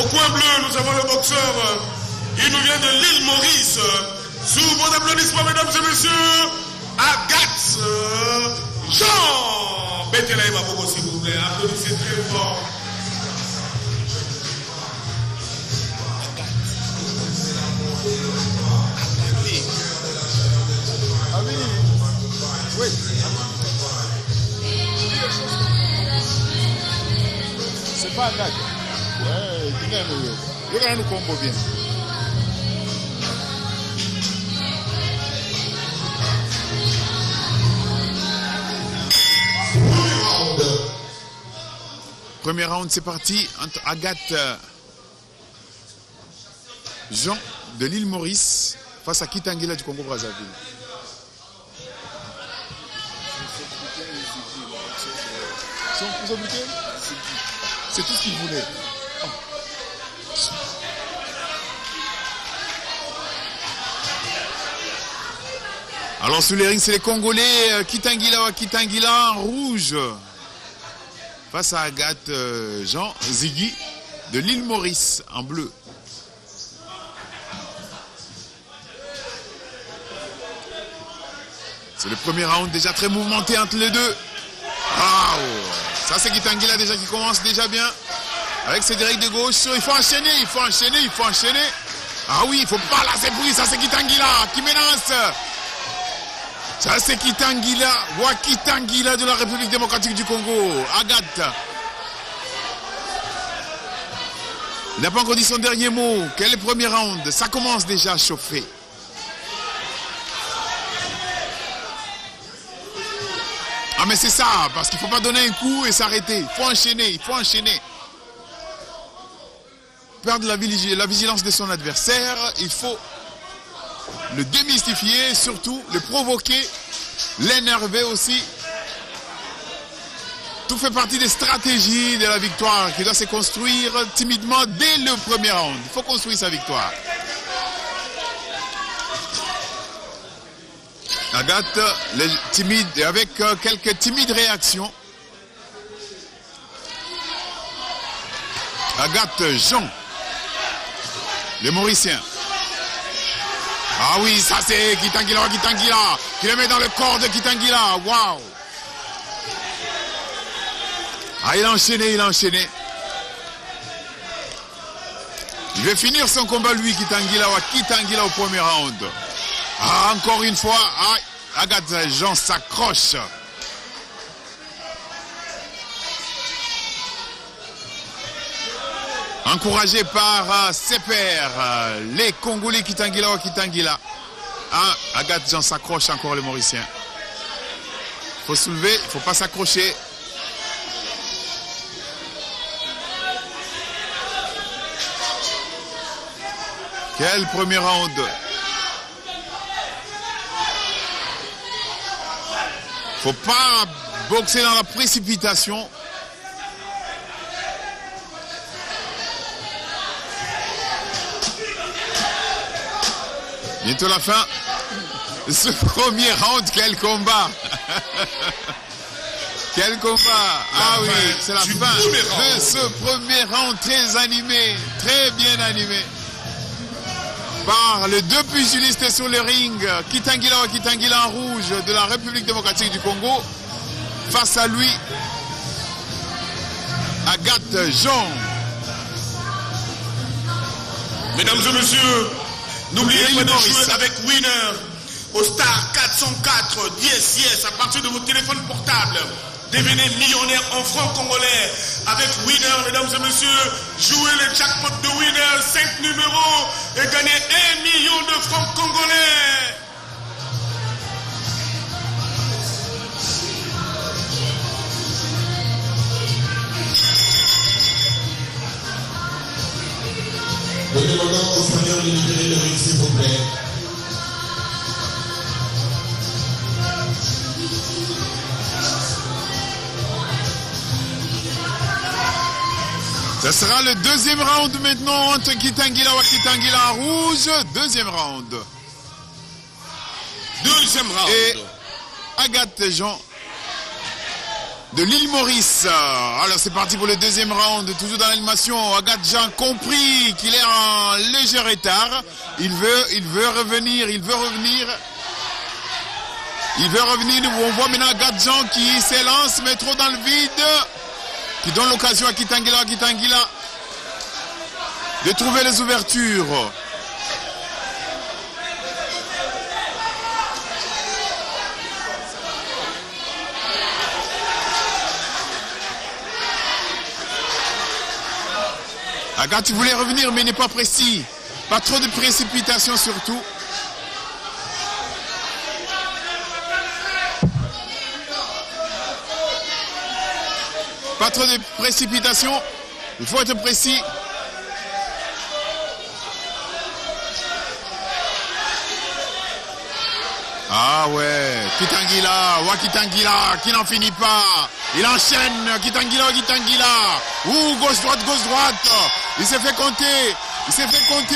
Au coin bleu, nous avons le boxeur. Il nous vient de l'île Maurice. Sous vos applaudissements, mesdames et messieurs, Agathe Jean. Mettez-la et Maboko, s'il vous plaît. Applaudissez très fort. Oui. C'est pas Agathe. Ouais, il nous combo bien. Premier round, c'est parti entre Agathe Jean de l'île Maurice face à Kitangila du Congo-Brazzaville. C'est tout ce qu'il voulait. Oh. Alors sous les rings, c'est les Congolais Kitangila en rouge face à Agathe Jean Ziggy de l'île Maurice en bleu. C'est le premier round déjà très mouvementé entre les deux. Wow. Ça c'est Kitangila déjà qui commence déjà bien. Avec ses directs de gauche. Il faut enchaîner, il faut enchaîner, il faut enchaîner. Ah oui, il faut pas lasser prise. Ça c'est Kitangila qui menace. Ça c'est Kitangila. Voix Kitangila de la République démocratique du Congo. Agathe. Il n'a pas encore dit son dernier mot. Quel est le premier round? Ça commence déjà à chauffer. Ah mais c'est ça, parce qu'il ne faut pas donner un coup et s'arrêter. Il faut enchaîner, il faut enchaîner. Perdre la vigilance de son adversaire, il faut le démystifier, surtout le provoquer, l'énerver aussi. Tout fait partie des stratégies de la victoire qui doit se construire timidement dès le premier round. Il faut construire sa victoire. Agathe, timide, avec quelques timides réactions. Agathe Jean, le Mauricien. Ah oui, ça c'est Kitangila, qui le met dans le corps de Kitangila. Waouh! Ah, il a enchaîné, il a enchaîné. Il veut finir son combat, lui, Kitangila au premier round. Ah, encore une fois, ah, Agathe Jean s'accroche. Encouragé par ses pairs, les Congolais Kitangila. Ah, Agathe Jean s'accroche encore, les Mauriciens. Il faut soulever, il ne faut pas s'accrocher. Quel premier round! Faut pas boxer dans la précipitation. Bientôt la fin. Ce premier round, quel combat! Quel combat! Ah oui, c'est la fin de ce premier round très animé, très bien animé. Par les deux pugilistes sur le ring, Kitangila en rouge de la République démocratique du Congo, face à lui, Agathe Jean. Mesdames et messieurs, n'oubliez pas de jouer avec Winner au star 404 10 à partir de vos téléphones portables. Devenez millionnaire en francs congolais avec Winner, mesdames et messieurs. Jouez le jackpot de Winner, 5 numéros et gagnez 1 million de francs congolais. Nous demandons aux Espagnols de libérer le ring, s'il vous plaît. Ce sera le deuxième round maintenant entre Kitangila en rouge. Deuxième round. Deuxième round. Et Agathe Jean de l'île Maurice. Alors c'est parti pour le deuxième round, toujours dans l'animation. Agathe Jean compris qu'il est en léger retard. Il veut revenir. On voit maintenant Agathe Jean qui s'élance, mais trop dans le vide, qui donne l'occasion à Kitangila de trouver les ouvertures. Agathe voulait revenir, mais il n'est pas précis. Pas trop de précipitation surtout. Pas trop de précipitation. Il faut être précis. Ah ouais, Kitangila qui n'en finit pas. Il enchaîne, Kitangila. Gauche droite. Il s'est fait compter,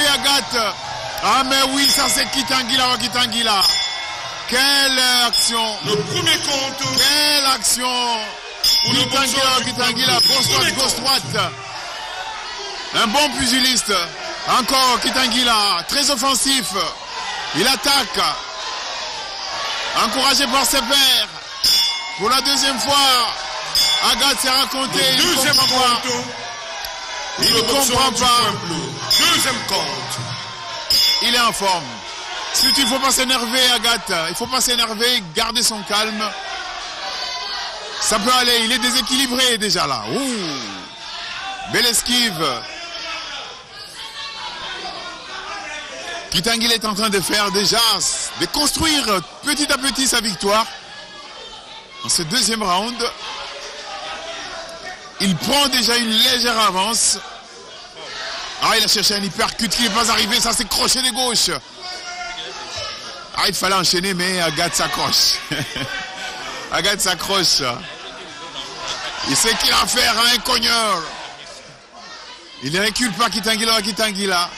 Agathe. Ah mais oui, ça c'est Kitangila. Quelle action. Le premier compte. Quelle action. Kitangila, gauche droite. Un bon pugiliste. Encore Kitangila, très offensif. Il attaque. Encouragé par ses pairs. Pour la deuxième fois, Agathe s'est raconté. Il ne comprend pas. Deuxième compte. Il est en forme. Surtout, il ne faut pas s'énerver, Agathe. Il ne faut pas s'énerver, garder son calme. Ça peut aller. Il est déséquilibré déjà là. Ouh. Belle esquive. Kitangila est en train de faire déjà, de construire petit à petit sa victoire. Dans ce deuxième round, il prend déjà une légère avance. Ah, il a cherché un hypercut qui n'est pas arrivé, ça c'est crochet de gauche. Ah, il fallait enchaîner, mais Agathe s'accroche. Agathe s'accroche. Il sait qu'il a affaire à un cogneur. Il ne recule pas Kitangila.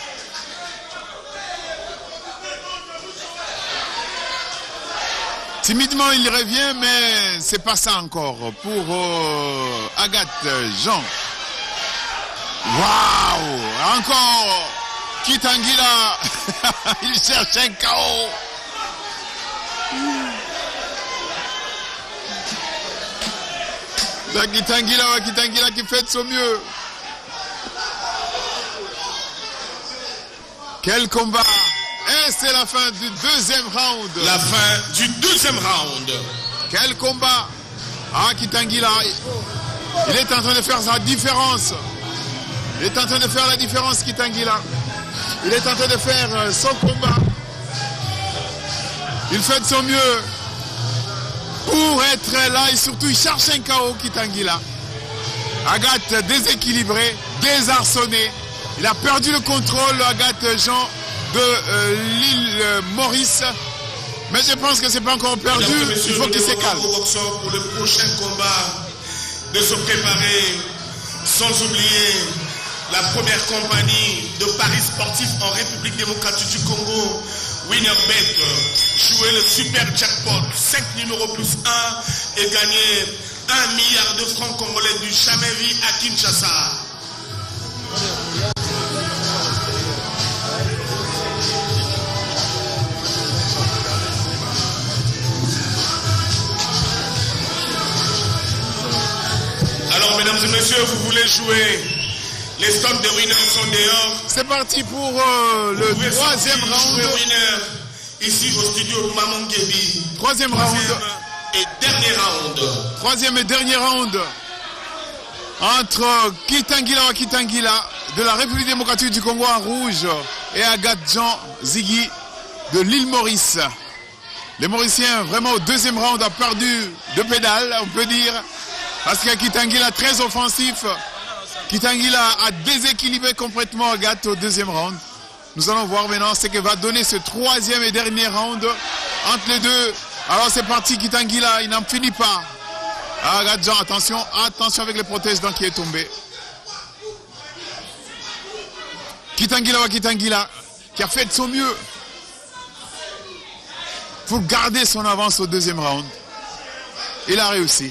Timidement, il revient, mais c'est pas ça encore pour Agathe Jean. Waouh! Encore Kitangila. Il cherche un KO. Kitangila qui fait de son mieux. Quel combat! Et c'est la fin du deuxième round. La fin du deuxième round. Quel combat! Ah, Kitangila, il est en train de faire sa différence. Il est en train de faire la différence, Kitangila. Il est en train de faire son combat. Il fait de son mieux pour être là et surtout il cherche un KO, Kitangila. Agathe déséquilibré, désarçonné. Il a perdu le contrôle, Agathe Jean, de l'île Maurice. Mais je pense que c'est pas encore perdu. Il faut qu'il se calme. Pour le prochain combat, de se préparer, sans oublier la première compagnie de paris sportifs en République démocratique du Congo, Winnerbet. Jouer le super jackpot 5 numéros plus 1 et gagner 1 milliard de francs congolais du jamais vu à Kinshasa. Alors, mesdames et messieurs, vous voulez jouer? Les stocks de winners sont dehors. C'est parti pour le troisième round. Ici au studio Maman Gebi. Troisième round. Et dernier round. Troisième et dernier round. Entre Kitangila de la République démocratique du Congo en rouge et Agathe Jean Ziggy de l'île Maurice. Les Mauriciens, vraiment au deuxième round, a perdu de pédale, on peut dire. Parce que Kitangila très offensif. Kitangila a déséquilibré complètement Agathe au deuxième round. Nous allons voir maintenant ce que va donner ce troisième et dernier round entre les deux. Alors c'est parti, Kitangila, il n'en finit pas. Agathe Jean, attention avec les protèges dents qui est tombé. Kitangila qui a fait de son mieux pour garder son avance au deuxième round. Il a réussi.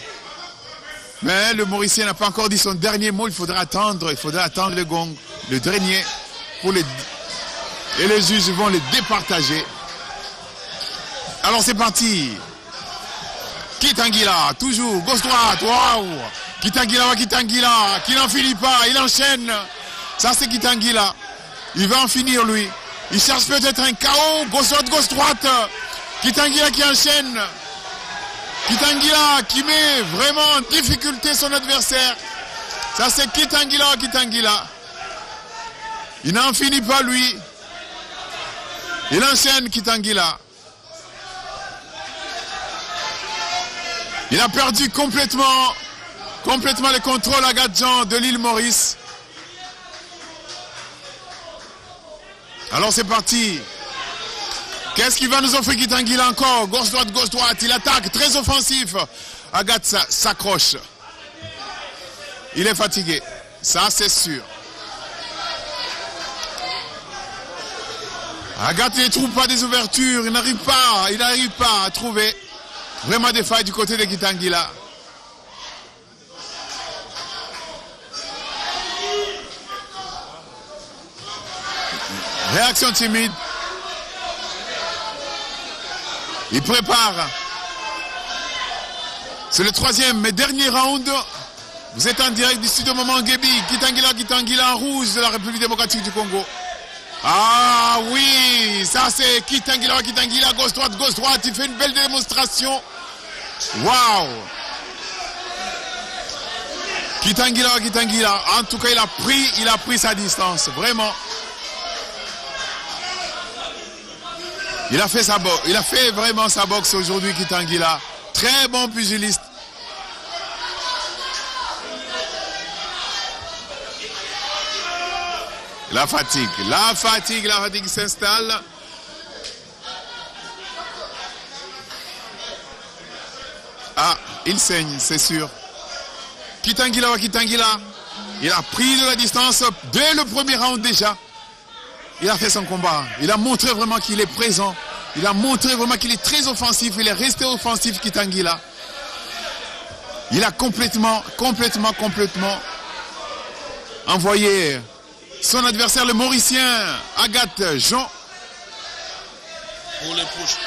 Mais le Mauricien n'a pas encore dit son dernier mot. Il faudra attendre le gong, le dernier, et les juges vont les départager. Alors c'est parti. Kitangila, toujours, gauche-droite, waouh. Kitangila, qui n'en finit pas, il enchaîne. Ça c'est Kitangila. Il va en finir lui. Il cherche peut-être un KO, gauche-droite. Kitangila qui enchaîne. Kitangila qui met vraiment en difficulté son adversaire. Ça c'est Kitangila. Il n'en finit pas lui. Il enchaîne Kitangila. Il a perdu complètement le contrôle à Gadjan de l'île Maurice. Alors c'est parti. Qu'est-ce qu'il va nous offrir Kitangila encore? Gauche-droite. Il attaque, très offensif. Agathe s'accroche. Il est fatigué. Ça, c'est sûr. Agathe ne trouve pas des ouvertures. Il n'arrive pas à trouver vraiment des failles du côté de Kitangila. Réaction timide. Il prépare. C'est le troisième mais dernier round. Vous êtes en direct du studio Maman Guébi. Kitangila en rouge de la République démocratique du Congo. Ah oui, ça c'est Kitangila, gauche-droite. Il fait une belle démonstration. Waouh. Kitangila. En tout cas, il a pris sa distance. Vraiment. Il a fait vraiment sa boxe aujourd'hui, Kitangila. Très bon pugiliste. La fatigue s'installe. Ah, il saigne, c'est sûr. Kitangila. Il a pris de la distance dès le premier round déjà. Il a fait son combat. Il a montré vraiment qu'il est présent. Il a montré vraiment qu'il est très offensif. Il est resté offensif, Kitangila. Il a complètement envoyé son adversaire, le Mauricien, Agathe Jean. Pour le prochain.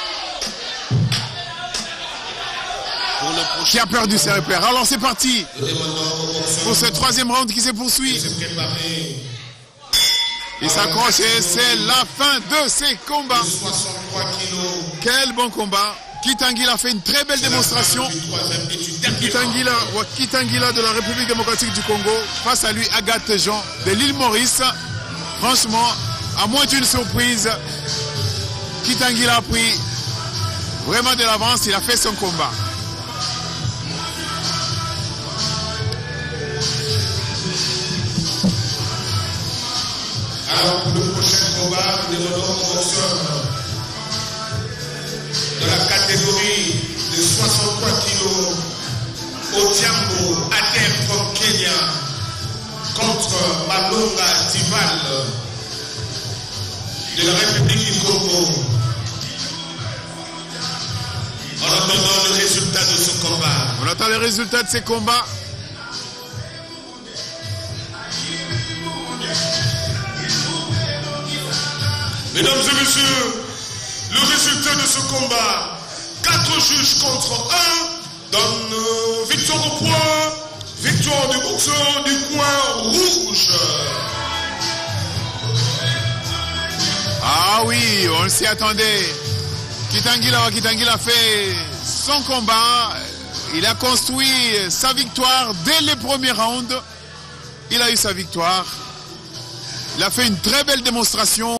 Qui a perdu ses repères. Alors c'est parti pour ce troisième round qui se poursuit. Il s'accroche et c'est la fin de ces combats. 63 kilos. Quel bon combat. Kitangila a fait une très belle démonstration. Kitangila de la République démocratique du Congo. Face à lui, Agathe Jean de l'île Maurice. Franchement, à moins d'une surprise, Kitangila a pris vraiment de l'avance. Il a fait son combat. Alors pour le prochain combat, nous demandons aux boxeurs de la catégorie de 63 kilos Odhiambo Adem from Kenya contre Malonga Dival de la République du Congo. En attendant le résultat de ce combat. On attend les résultats de ces combats. Mesdames et messieurs, le résultat de ce combat, 4 juges contre 1, donne victoire au point, victoire du boxeur du coin rouge. Ah oui, on s'y attendait. Kitangila fait son combat. Il a construit sa victoire dès les premiers rounds. Il a eu sa victoire. Il a fait une très belle démonstration.